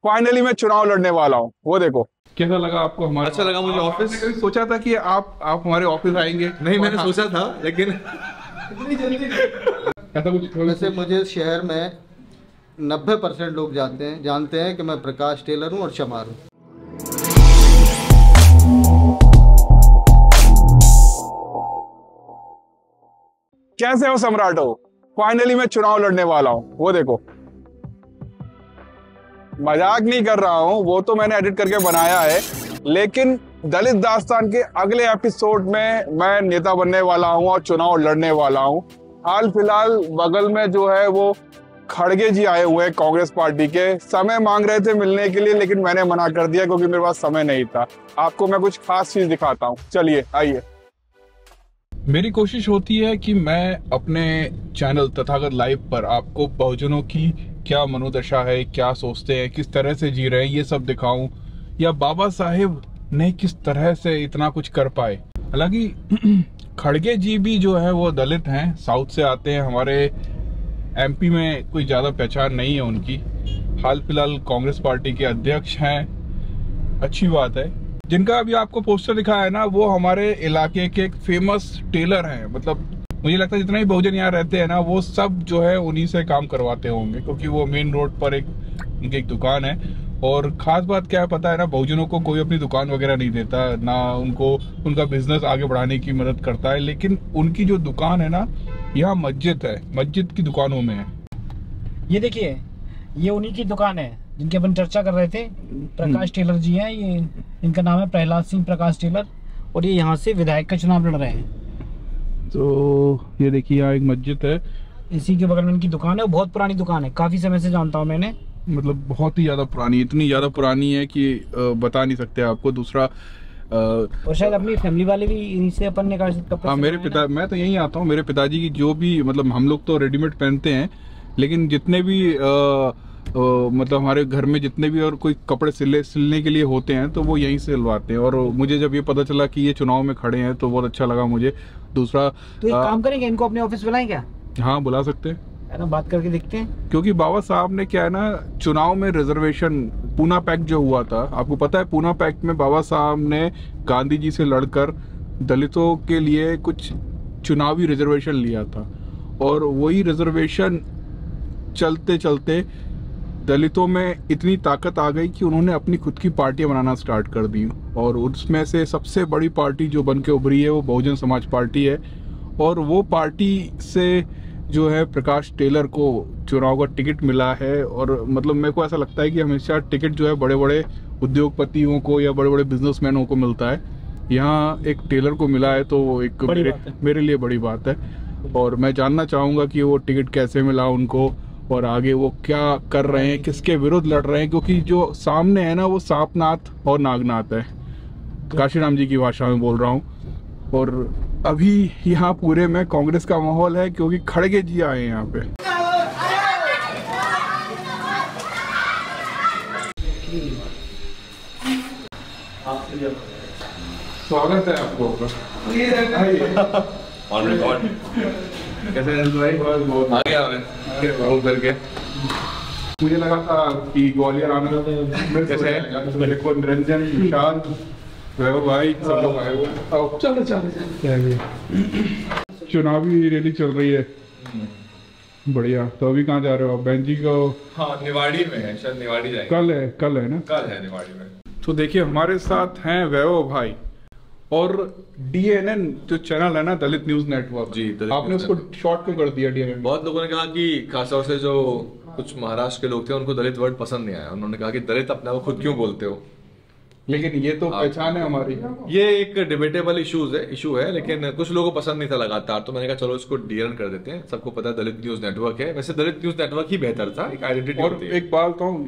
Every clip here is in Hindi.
फाइनली मैं चुनाव लड़ने वाला हूँ। वो देखो। कैसा लगा आपको हमारा? अच्छा लगा मुझे ऑफिस। आपने कभी सोचा था कि आप हमारे ऑफिस आएंगे? नहीं, मैंने सोचा था लेकिन इतनी जल्दी ऐसा कुछ। वैसे मुझे शहर में 90% लोग जानते हैं कि मैं प्रकाश टेलर हूँ और चमार हूँ। कैसे हो सम्राटो? फाइनली मैं चुनाव लड़ने वाला हूँ। वो देखो, मजाक नहीं कर रहा हूँ, वो तो मैंने एडिट करके बनाया है, लेकिन दलित दास्तान के अगले एपिसोड में मैं नेता बनने वाला हूँ और चुनाव लड़ने वाला हूँ। हाल फिलहाल बगल में जो है वो खड़गे जी आए हुए हैं कांग्रेस पार्टी के। समय मांग रहे थे मिलने के लिए, लेकिन मैंने मना कर दिया क्योंकि मेरे पास समय नहीं था। आपको मैं कुछ खास चीज दिखाता हूँ, चलिए आइए। मेरी कोशिश होती है कि मैं अपने चैनल तथागत लाइव पर आपको बहुजनों की क्या मनोदशा है, क्या सोचते हैं, किस तरह से जी रहे हैं, ये सब दिखाऊं, या बाबा साहेब ने किस तरह से इतना कुछ कर पाए। हालांकि खड़गे जी भी जो है वो दलित हैं, साउथ से आते हैं। हमारे एमपी में कोई ज़्यादा पहचान नहीं है उनकी। हाल फिलहाल कांग्रेस पार्टी के अध्यक्ष हैं, अच्छी बात है। जिनका अभी आपको पोस्टर दिखाया है ना, वो हमारे इलाके के एक फेमस टेलर हैं। मतलब मुझे लगता है जितना भी बहुजन यहाँ रहते हैं ना, वो सब जो है उन्हीं से काम करवाते होंगे, क्योंकि वो मेन रोड पर उनकी एक दुकान है। और खास बात क्या है पता है ना, बहुजनों को कोई अपनी दुकान वगैरह नहीं देता ना, उनको उनका बिजनेस आगे बढ़ाने की मदद करता है। लेकिन उनकी जो दुकान है ना, यहाँ मस्जिद है, मस्जिद की दुकानों में है। ये देखिए, ये उन्हीं की दुकान है जिनकी अपन चर्चा कर रहे थे। प्रकाश टेलर जी हैं, ये इनका नाम है प्रहलाद सिंह प्रकाश टेलर, और ये यहाँ से विधायक का चुनाव लड़ रहे हैं। तो ये देखिए, यहाँ एक मस्जिद है, इसी के बगल में इनकी दुकान है। बहुत पुरानी दुकान है, काफी समय से जानता हूँ मैंने। मतलब बहुत ही ज्यादा पुरानी, इतनी ज्यादा पुरानी है कि बता नहीं सकते आपको। दूसरा और शायद अपनी फैमिली वाले भी इन्हीं से अपन ने कपड़े। हाँ, मेरे पिता, मैं तो यहीं आता हूँ। मेरे पिताजी की जो भी, मतलब हम लोग तो रेडीमेड पहनते हैं, लेकिन जितने भी मतलब हमारे घर में जितने भी और कोई कपड़े सिलने के लिए होते हैं तो वो यहीं से सिलवाते हैं। और मुझे जब ये पता चला कि ये चुनाव में खड़े हैं तो बहुत अच्छा लगा मुझे। दूसरा, तो एक काम करेंगे, इनको अपने ऑफिस बुलाएं क्या? हाँ, बुला सकते हैं, है ना, बात करके देखते हैं। क्योंकि बाबा साहब ने क्या है ना, चुनाव में रिजर्वेशन, पूना पैक्ट जो हुआ था, आपको पता है, पूना पैक्ट में बाबा साहब ने गांधी जी से लड़कर दलितों के लिए कुछ चुनावी रिजर्वेशन लिया था। और वही रिजर्वेशन चलते चलते दलितों में इतनी ताकत आ गई कि उन्होंने अपनी खुद की पार्टियां बनाना स्टार्ट कर दी। और उसमें से सबसे बड़ी पार्टी जो बन के उभरी है वो बहुजन समाज पार्टी है। और वो पार्टी से जो है प्रकाश टेलर को चुनाव का टिकट मिला है। और मतलब मेरे को ऐसा लगता है कि हमेशा टिकट जो है बड़े बड़े उद्योगपतियों को या बड़े बड़े बिजनेसमैनों को मिलता है, यहाँ एक टेलर को मिला है, तो एक मेरे लिए बड़ी बात है। और मैं जानना चाहूँगा कि वो टिकट कैसे मिला उनको, और आगे वो क्या कर रहे हैं, किसके विरुद्ध लड़ रहे हैं, क्योंकि जो सामने है ना वो सांपनाथ और नागनाथ है, काशीराम जी की भाषा में बोल रहा हूँ। और अभी यहाँ पूरे में कांग्रेस का माहौल है, क्योंकि खड़गे जी आए हैं यहाँ पे। स्वागत है आपको। On record. कैसे हैं भाई? बहुत आ गया मैं करके। मुझे लगा था कि ग्वालियर आना कैसे है, देखो निरंजन, विशाल, वैभव भाई सब लोग आए हुए। चलो चुनावी रैली चल रही है, बढ़िया। तो अभी कहाँ जा रहे हो आप? बहन जी को? हाँ, निवाड़ी में है, शायद निवाड़ी जाएंगे। कल है ना? कल है निवाड़ी में। तो देखिए, हमारे साथ हैं वैभव भाई और DNN जो चैनल है ना, दलित न्यूज नेटवर्क जी। आपने उसको शॉर्ट क्यों कर दिया DNN? बहुत लोगों ने कहा कि खासतौर से जो कुछ महाराष्ट्र के लोग थे उनको दलित वर्ड पसंद नहीं आया। उन्होंने कहा कि दलित अपने आप खुद क्यों बोलते हो? लेकिन ये तो पहचान है हमारी। ये एक डिबेटेबल इशू है, लेकिन कुछ लोगों को पसंद नहीं था लगातार, तो मैंने कहा चलो इसको DNN कर देते हैं। सबको पता है दलित न्यूज नेटवर्क है, वैसे दलित न्यूज नेटवर्क ही बेहतर था, एक आइडेंटिटी होती है। एक बात बताऊं,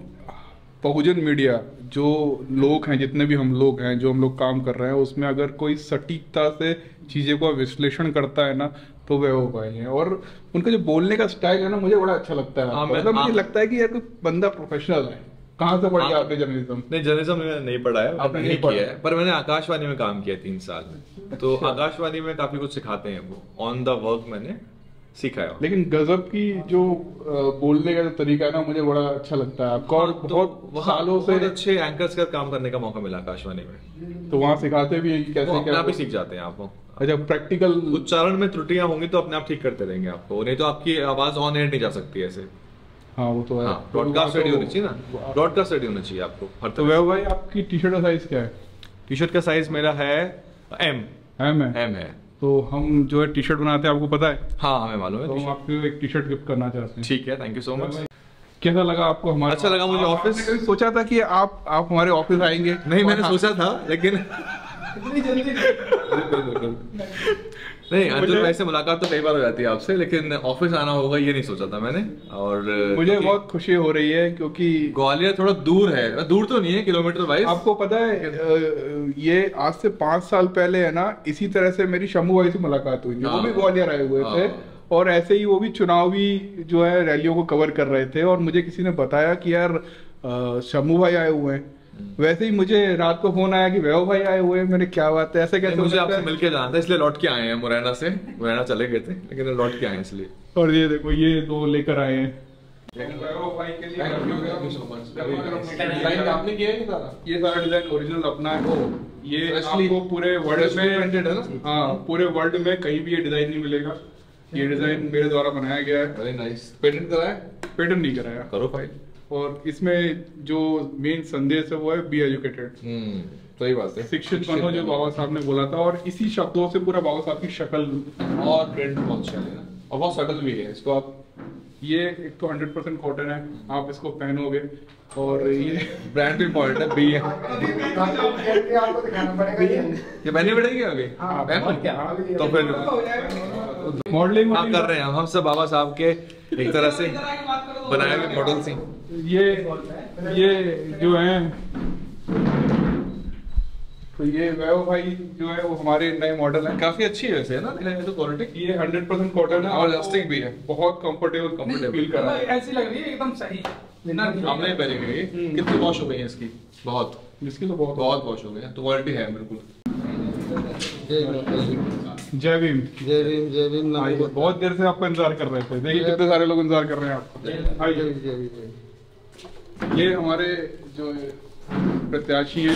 बहुजन मीडिया जो लोग हैं, जितने भी हम लोग हैं, जो हम लोग काम कर रहे हैं, उसमें अगर कोई सटीकता से चीजें को विश्लेषण करता है ना, तो वे हो पाए हैं। और उनका जो बोलने का स्टाइल है ना, मुझे बड़ा अच्छा लगता है। मतलब मुझे लगता है कि यार कोई बंदा प्रोफेशनल है। कहाँ से पढ़ गया आपने जर्नलिज्म? नहीं, जर्नलिज्म मैंने नहीं पढ़ा है, आपने नहीं किया है, पर मैंने आकाशवाणी में काम किया 3 साल। तो आकाशवाणी में काफी कुछ सिखाते हैं वो, ऑन द वर्क मैंने सीखा है। लेकिन गजब की जो बोलने का जो तरीका है ना, मुझे बड़ा अच्छा लगता है आपका। और बहुत सालों से बहुत अच्छे एंकर्स का काम करने का मौका मिला आकाशवाणी में। तो वहाँ सिखाते भी हैं कि कैसे अपने आप ही सीख जाते हैं आपको। अच्छा, प्रैक्टिकल उच्चारण में त्रुटियां होंगी तो अपने आप ठीक करते रहेंगे आपको, नहीं तो आपकी आवाज ऑन एयर नहीं जा सकती ऐसे। हाँ वो तो है। ब्रॉडकास्ट रेडी होनी चाहिए ना, ब्रॉडकास्ट रेडी होना चाहिए आपको हर तो वैभव भाई, आपकी टी शर्ट का साइज क्या है? टी शर्ट का साइज मेरा है एम है। तो हम जो है टी शर्ट बनाते हैं, आपको पता है? हाँ हमें मालूम है। तो हम आपको एक टी शर्ट गिफ्ट करना चाहते हैं। ठीक है, थैंक यू सो मच। कैसा लगा आपको हमारा? अच्छा लगा मुझे। ऑफिस कभी सोचा था कि आप हमारे ऑफिस आएंगे? नहीं, मैंने सोचा था लेकिन नहीं, अंजुल भाई से मुलाकात तो कई बार हो जाती है आपसे, लेकिन ऑफिस आना होगा ये नहीं सोचा था मैंने। और मुझे बहुत खुशी हो रही है क्योंकि ग्वालियर थोड़ा दूर है, दूर तो नहीं है किलोमीटर वाइज। आपको पता है ये आज से 5 साल पहले है ना, इसी तरह से मेरी शम्भू भाई से मुलाकात हुई थी। वो भी ग्वालियर आए हुए थे और ऐसे ही वो भी चुनावी जो है रैलियों को कवर कर रहे थे, और मुझे किसी ने बताया कि यार शम्भू भाई आए हुए हैं। वैसे ही मुझे रात को फोन आया कि वैभव भाई आए हुए हैं। मैंने क्या बात है, ऐसे कैसे? मुझे आपसे मिलके जाना था, इसलिए लौट के आए हैं मुरैना से। मुरैना चले गए थे लेकिन लौट के आए हैं इसलिए। और ये देखो, ये 2 लेकर आए हैं। आपने किया है सारा? ये सारा डिजाइन ओरिजिनल अपना है। ये आपको पूरे वर्ल्ड में प्रिंटेड है ना? हाँ, पूरे वर्ल्ड में कहीं भी ये डिजाइन नहीं मिलेगा। ये डिजाइन मेरे द्वारा बनाया गया है। Very nice. पेटेंट कराया? पेटेंट नहीं कराया। करो फाइल। और इसमें जो मेन संदेश है वो है बी एजुकेटेड। सही बात है। शिक्षित बनो, जो बाबा साहब ने बोला था, और इसी शब्दों से पूरा बाबा साहब की शक्ल और प्रिंट बहुत अच्छा है और बहुत सटल भी है। इसको आप, ये एक तो 100% कॉटन है, आप इसको पहनोगे। और ये ब्रांड भी इम्पोर्टेंट है, बी है। ये पहननी पड़ेगी अभी? तो फिर मॉडलिंग आप कर रहे हैं। हम सब बाबा साहब के एक तरह से बनाए हुए मॉडल्स हैं। ये जो है, तो ये वैभव भाई जो है वो हमारे नए मॉडल हैं। काफी अच्छी है वैसे, है ना? तो क्वालिटी ये 100% कॉटन है और इलास्टिक भी है। बहुत कंफर्टेबल फील कर रहा है। ऐसी लग रही है एकदम सही। हमने पहनी हुई है। कितनी वॉश हो गई है इसकी? बहुत, जिसकी तो बहुत वॉश हो गई है। तो क्वालिटी है बिल्कुल। जय भीम। जय भीम, जय भीम। बहुत देर से आपका इंतजार कर रहे थे। देखिए कितने सारे लोग इंतजार कर रहे हैं आपको। आइए, ये हमारे जो प्रत्याशी हैं,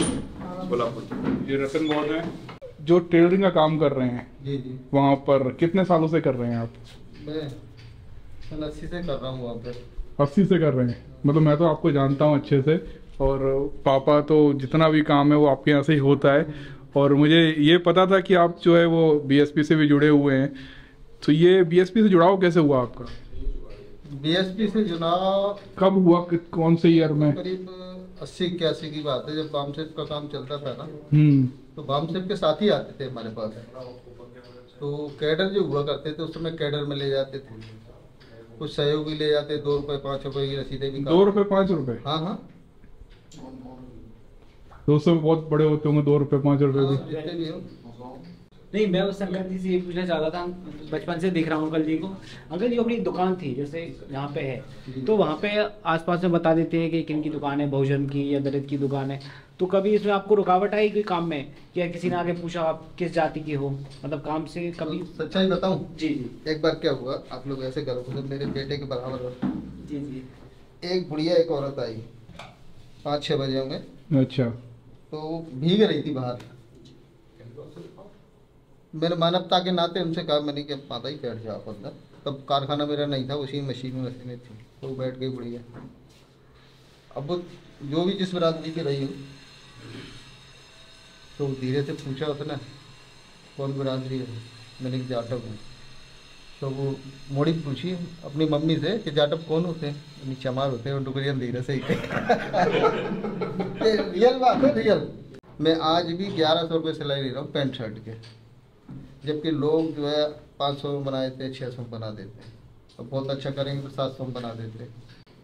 ये रतन गौड़ हैं, जो टेलरिंग का काम कर रहे हैं। जी जी। वहाँ पर कितने सालों से कर रहे हैं आप? मैं 80 से कर रहा हूँ वहाँ पर। 80 से कर रहे हैं? मतलब मैं तो आपको जानता हूँ अच्छे से, और पापा तो जितना भी काम है वो आपके यहाँ से ही होता है। और मुझे ये पता था कि आप जो है वो बीएसपी से भी जुड़े हुए हैं। तो ये बीएसपी से जुड़ाव कैसे हुआ आपका? बीएसपी से जुड़ाव कब हुआ, कौन से ईयर में? करीब 80-81 की बात है, जब बामसेप का काम चलता था ना। तो बामसेप के साथ ही आते थे हमारे पास। तो कैडर जो हुआ करते थे उस समय कैडर में ले जाते थे, कुछ सहयोगी ले जाते, 2 रुपए 5 रुपए की रसीदें भी। 2 रुपए 5 रुपए? हाँ हाँ, 200 बहुत बड़े होते होंगे, 2 रुपए 5 रुपए भी। जितने भी हो। नहीं, मैं उस अंकल जी से ये पूछना चाहता था, बचपन से दिख रहा हूँ अंकल जी को। अंकल जी अपनी दुकान थी जैसे यहाँ पे है, तो वहाँ पे आसपास में बता देते हैं कि किन की दुकान है, बहुजन की या दलित की दुकान है। तो कभी इसमें आपको रुकावट आई कोई काम में, या किसी ने आगे पूछा आप किस जाति की हो, मतलब काम से कभी? सच्चाई बताऊं? जी जी। एक बार क्या हुआ, आप लोग ऐसे करो, जब मेरे बेटे के बराबर हो। जी जी। एक बुढ़िया एक औरत आई, 5-6 बजे होंगे। अच्छा। तो भीग रही थी बाहर। मैंने मानवता के नाते उनसे कहा, मैंने कि माता ही बैठ जाओ अंदर। तब कारखाना मेरा नहीं था, उसी मशीनें थी, तो बैठ गई बुढ़िया। अब वो जो भी जिस बिरादरी की रही हो, तो धीरे से पूछा उसने, कौन बिरादरी है? मैंने जाटव हूँ। तो वो मोड़ी पूछी अपनी मम्मी से कि जाटव कौन होते हैं? चमार होते हैं। और डुगरियन धीरे से ही रियल बात है, रियल। मैं आज भी 1100 रुपये सिलाई ले रहा हूँ पैंट शर्ट के, जबकि लोग जो है 500 में बना देते हैं, 600 में बना देते हैं, और बहुत अच्छा करेंगे तो 700 में बना देते हैं।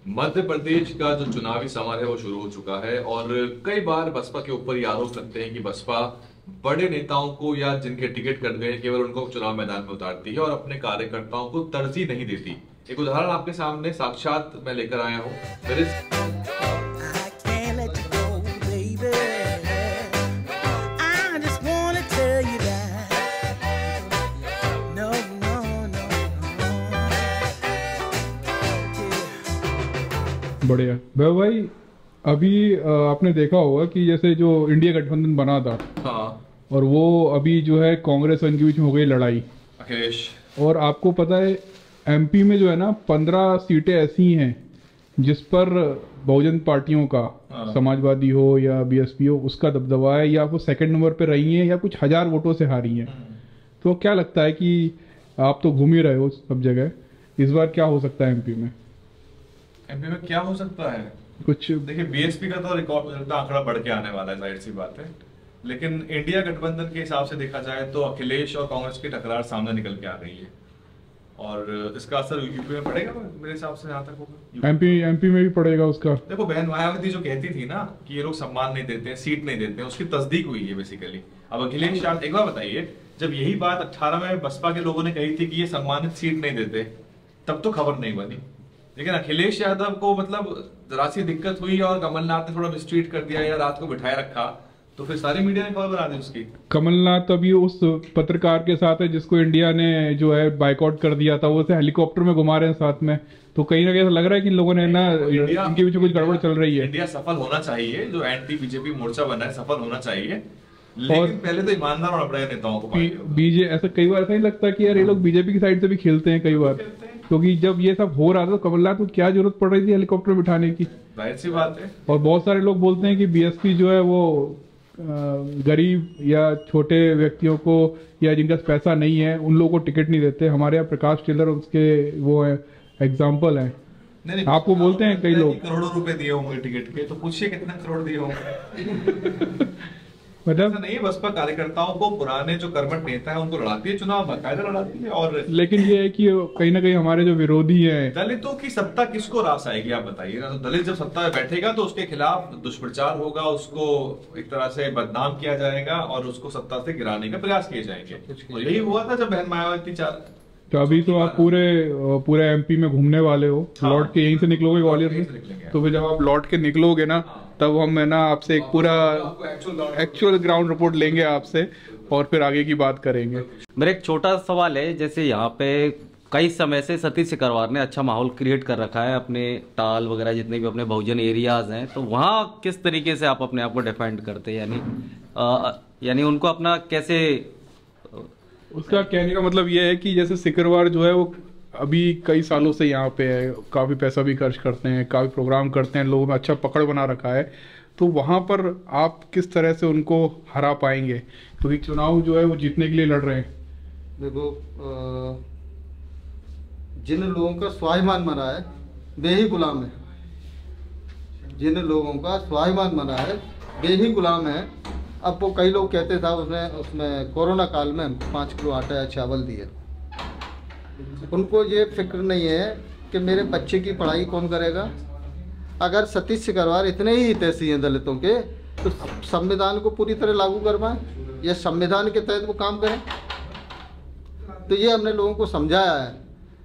मध्य प्रदेश का जो चुनावी समर है वो शुरू हो चुका है, और कई बार बसपा के ऊपर ये आरोप लगते हैं कि बसपा बड़े नेताओं को या जिनके टिकट कट गए केवल उनको चुनाव मैदान में उतारती है और अपने कार्यकर्ताओं को तरजीह नहीं देती। एक उदाहरण आपके सामने साक्षात मैं लेकर आया हूँ। बढ़िया। वैभव भाई, अभी आपने देखा होगा कि जैसे जो इंडिया गठबंधन बना था, हाँ, और वो अभी जो है कांग्रेस और इनके बीच में हो गई लड़ाई, अखिलेश, और आपको पता है एमपी में जो है ना 15 सीटें ऐसी हैं जिस पर बहुजन पार्टियों का, समाजवादी हो या बीएसपी हो, उसका दबदबा है, या वो सेकंड नंबर पे रही हैं या कुछ हजार वोटों से हारी हैं। तो क्या लगता है कि आप तो घूम ही रहे हो सब जगह, इस बार क्या हो सकता है एमपी में? एमपी में क्या हो सकता है कुछ देखिए, बीएसपी का तो रिकॉर्ड आंकड़ा बढ़ के आने वाला है, जाहिर सी बात है। लेकिन इंडिया गठबंधन के हिसाब से देखा जाए तो अखिलेश और कांग्रेस की टकरार सामने निकल के आ गई है, और इसका असर यूपी में पड़ेगा मेरे हिसाब से, जहां तक होगा एमपी में भी पड़ेगा उसका। देखो, बहन मायावती जो कहती थी ना कि ये लोग सम्मान नहीं देते हैं, सीट नहीं देते हैं, उसकी तस्दीक हुई है बेसिकली। अब अखिलेश यादव, एक बार बताइए, जब यही बात 18 में बसपा के लोगों ने कही थी कि ये सम्मानित सीट नहीं देते, तब तो खबर नहीं बनी। लेकिन अखिलेश यादव को मतलब जरा सी दिक्कत हुई और कमलनाथ ने थोड़ा मिसट्रीट कर दिया या रात को बिठाए रखा, तो फिर सारी मीडिया ने खबर बना दी उसकी। कमलनाथ अभी उस पत्रकार के साथ है जिसको इंडिया ने जो है बाइकआउट कर दिया था, वो उसे हेलीकॉप्टर में घुमा रहे हैं साथ में। तो कहीं ना कहीं लग रहा है कि इन लोगों ने ना, इनके पीछे कुछ गड़बड़ चल रही है। इंडिया सफल होना चाहिए, जो एंटी बीजेपी मोर्चा बना है सफल होना चाहिए, लेकिन पहले तो ईमानदार होना पड़ेगा नेताओं को। बीजे ऐसा कई बार ऐसा नहीं लगता कि यार ये लोग बीजेपी की साइड से भी खेलते हैं कई बार, क्योंकि जब ये सब हो रहा था तो कमलनाथ को क्या जरूरत पड़ रही थी हेलीकॉप्टर बिठाने की? जाहिर सी बात है। और बहुत सारे लोग बोलते हैं कि बीएसपी जो है वो गरीब या छोटे व्यक्तियों को या जिनका पैसा नहीं है उन लोगों को टिकट नहीं देते। हमारे यहाँ प्रकाश टेलर उसके वो है एग्जाम्पल है। नहीं, आपको बोलते हैं कई लोग करोड़ों रुपए दिए होंगे टिकट के, तो पूछिए कितने करोड़ दिए होंगे। मतलब नहीं, बसपा कार्यकर्ताओं को, पुराने जो कर्मठ नेता है उनको लड़ाती है, चुनाव बाकायदा लड़ाती है। और लेकिन ये है कि कहीं ना कहीं हमारे जो विरोधी हैं, दलितों की सत्ता किसको रास आएगी आप बताइए ना। तो दलित जब सत्ता में बैठेगा तो उसके खिलाफ दुष्प्रचार होगा, उसको एक तरह से बदनाम किया जाएगा और उसको सत्ता से गिराने का प्रयास किए जाएंगे। तो यही हुआ था जब बहन मायावती तो अभी तो आप पूरे एमपी में घूमने वाले हो, लौट के यहीं से निकलोगे ग्वालियर से, तो फिर जब आप लौट के निकलोगे ना, तब हम है ना आपसे एक पूरा एक्चुअल ग्राउंड रिपोर्ट लेंगे आपसे और फिर आगे की बात करेंगे। मेरा एक छोटा सवाल है, जैसे यहाँ पे कई समय से सतीश सिकरवार ने अच्छा माहौल क्रिएट कर रखा है अपने टाल वगैरह जितने भी अपने बहुजन एरियाज हैं, तो वहाँ किस तरीके से आप अपने आप को डिफेंड करते हैं, यानी उनको अपना कैसे? उसका कहने का मतलब ये है कि जैसे सिकरवार जो है वो अभी कई सालों से यहाँ पे है, काफ़ी पैसा भी खर्च करते हैं, काफ़ी प्रोग्राम करते हैं, लोगों में अच्छा पकड़ बना रखा है। तो वहाँ पर आप किस तरह से उनको हरा पाएंगे, क्योंकि चुनाव जो है वो जीतने के लिए लड़ रहे हैं। देखो, जिन लोगों का स्वाभिमान बना है वे ही गुलाम है, जिन लोगों का स्वाभिमान बना है वे ही गुलाम है। अब वो कई लोग कहते था उसमें कोरोना काल में 5 किलो आटा या चावल दिए, उनको ये फिक्र नहीं है कि मेरे बच्चे की पढ़ाई कौन करेगा। अगर सतीश सिकरवार इतने ही हितैषी हैं दलितों के, तो संविधान को पूरी तरह लागू करवाएं या संविधान के तहत वो काम करें। तो ये हमने लोगों को समझाया है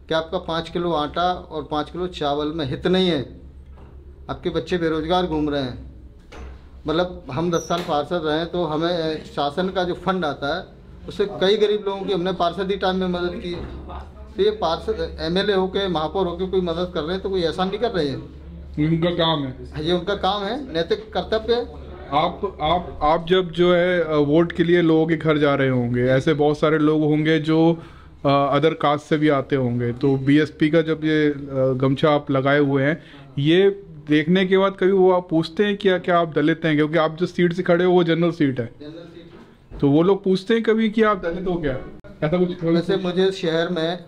कि आपका 5 किलो आटा और 5 किलो चावल में हित नहीं है। आपके बच्चे बेरोजगार घूम रहे हैं, मतलब हम 10 साल पार्षद रहे तो हमें शासन का जो फंड आता है उससे कई गरीब लोगों की हमने पार्षदी टाइम में मदद की। तो ये पार्षद एमएलए होके, महापौर होके कोई मदद कर रहे हैं तो कोई एहसान नहीं कर रहे हैं, उनका काम है, ये उनका काम है, नैतिक कर्तव्य है। आप जब जो है वोट के लिए लोगों के घर जा रहे होंगे, ऐसे बहुत सारे लोग होंगे जो अदर कास्ट से भी आते होंगे, तो बीएसपी का जब ये गमछा आप लगाए हुए हैं, ये देखने के बाद कभी वो आप पूछते हैं क्या आप दलित हैं? क्योंकि आप जो सीट से खड़े हो वो जनरल सीट है, तो वो लोग पूछते हैं कभी कि आप दलित हो क्या? ऐसा कुछ? वैसे मुझे शहर में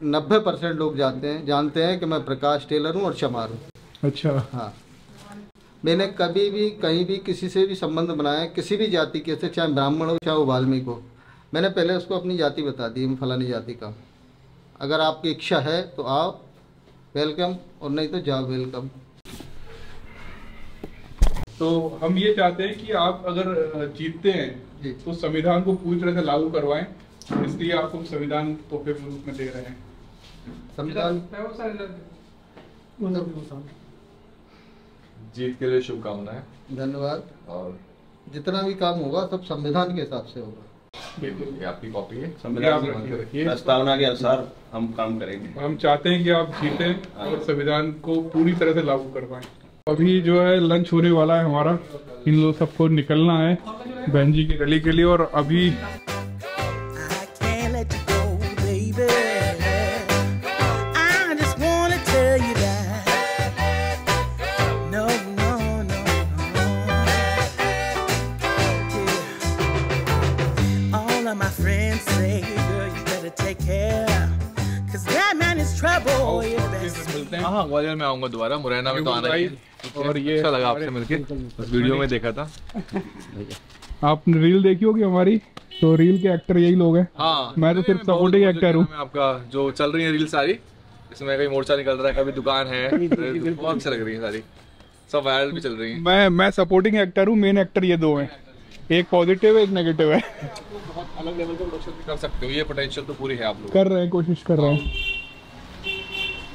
90% लोग जानते हैं कि मैं प्रकाश टेलर हूँ और चमार हूँ। अच्छा। हाँ, मैंने कभी भी कहीं भी किसी से भी संबंध बनाया किसी भी जाति के से, चाहे ब्राह्मण हो चाहे वो वाल्मीकि हो, मैंने पहले उसको अपनी जाति बता दी, मैं फलानी जाति का। अगर आपकी इच्छा है तो आओ, वेलकम, और नहीं तो जाओ, वेलकम। तो हम ये चाहते हैं कि आप अगर जीतते हैं तो संविधान को पूरी तरह से लागू करवाएं, इसलिए आपको संविधान तोहफे के रूप में दे रहे हैं। संविधान जीत के लिए शुभकामनाएं। धन्यवाद। और जितना भी काम होगा सब संविधान के हिसाब से होगा। ये आपकी कॉपी है। प्रस्तावना के अनुसार हम काम करेंगे। हम चाहते हैं कि आप जीतें और संविधान को पूरी तरह से लागू कर पाएं। अभी जो है लंच होने वाला है हमारा, इन लोग सबको निकलना है बहन जी की गली के लिए। और अभी हाँ, ग्वालियर में आऊंगा दोबारा, मुरैना में तो आना ही। और ये अच्छा लगा आपसे मिलके, बस वीडियो में देखा था। आपने रील देखी होगी हमारी, तो रील के एक्टर यही लोग हैं। हाँ, मैं तो सिर्फ सपोर्टिंग एक्टर हूँ। आपका जो चल रही है रील सारी, इसमें कहीं मोर्चा निकल रहा है, कभी दुकान है, बहुत अच्छी लग रही है सारी, सब वायरल भी चल रही है। मैं सपोर्टिंग एक्टर हूँ, मेन एक्टर ये दो हैं, एक पॉजिटिव है एक नेगेटिव है। बहुत अलग लेवल का प्रोडक्शन भी कर सकते हो, ये पोटेंशियल तो पूरी है आप लोग कर रहे हैं, कोशिश कर रहे हैं।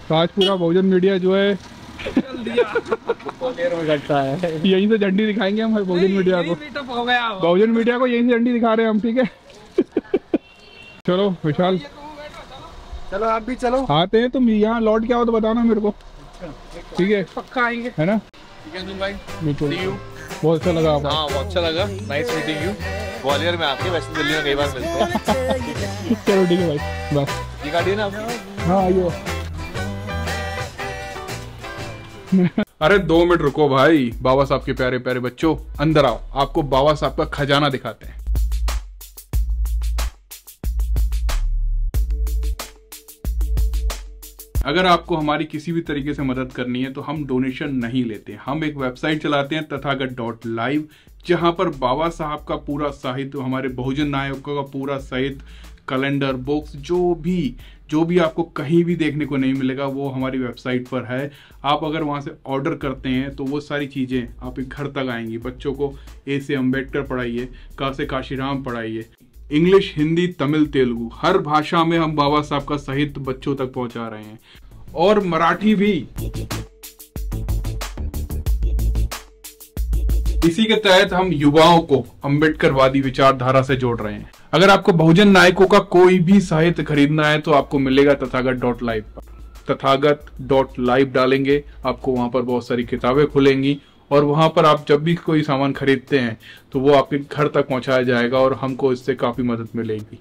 तो आज पूरा बहुजन मीडिया जो है यहीं से झंडी दिखाएंगे हम बहुजन मीडिया को। बहुजन मीडिया को यहीं से झंडी दिखा रहे हैं हम, ठीक है। चलो विशाल, चलो आप भी चलो। आते हैं, तुम यहाँ लौट के आओ तो बताना मेरे को, ठीक है? पक्का आएंगे, है ना? भाई बिल्कुल, बहुत अच्छा लगा आपको। हाँ, बहुत अच्छा लगा, नाइस मीटिंग यू। ग्वालियर में आपके, वैसे दिल्ली में कई बार मिलते हैं। चलो ठीक है भाई, बस। ये गाड़ी है ना आपकी? हाँ आइए। अरे 2 मिनट रुको भाई, बाबा साहब के प्यारे प्यारे बच्चों, अंदर आओ, आपको बाबा साहब का खजाना दिखाते हैं। अगर आपको हमारी किसी भी तरीके से मदद करनी है तो हम डोनेशन नहीं लेते। हम एक वेबसाइट चलाते हैं तथागत.live, जहां पर बाबा साहब का पूरा साहित्य, हमारे बहुजन नायकों का पूरा साहित्य, कैलेंडर, बुक्स, जो भी आपको कहीं भी देखने को नहीं मिलेगा वो हमारी वेबसाइट पर है। आप अगर वहां से ऑर्डर करते हैं तो वो सारी चीज़ें आपके घर तक आएंगी। बच्चों को ए से अम्बेडकर पढ़ाइए, का से काशीराम पढ़ाइए, इंग्लिश, हिंदी, तमिल, तेलुगु, हर भाषा में हम बाबा साहब का साहित्य बच्चों तक पहुंचा रहे हैं, और मराठी भी। इसी के तहत हम युवाओं को अम्बेडकरवादी विचारधारा से जोड़ रहे हैं। अगर आपको बहुजन नायकों का कोई भी साहित्य खरीदना है तो आपको मिलेगा तथागत.live पर। तथागत.live डालेंगे, आपको वहां पर बहुत सारी किताबें खुलेंगी, और वहां पर आप जब भी कोई सामान खरीदते हैं तो वो आपके घर तक पहुंचाया जाएगा, और हमको इससे काफी मदद मिलेगी।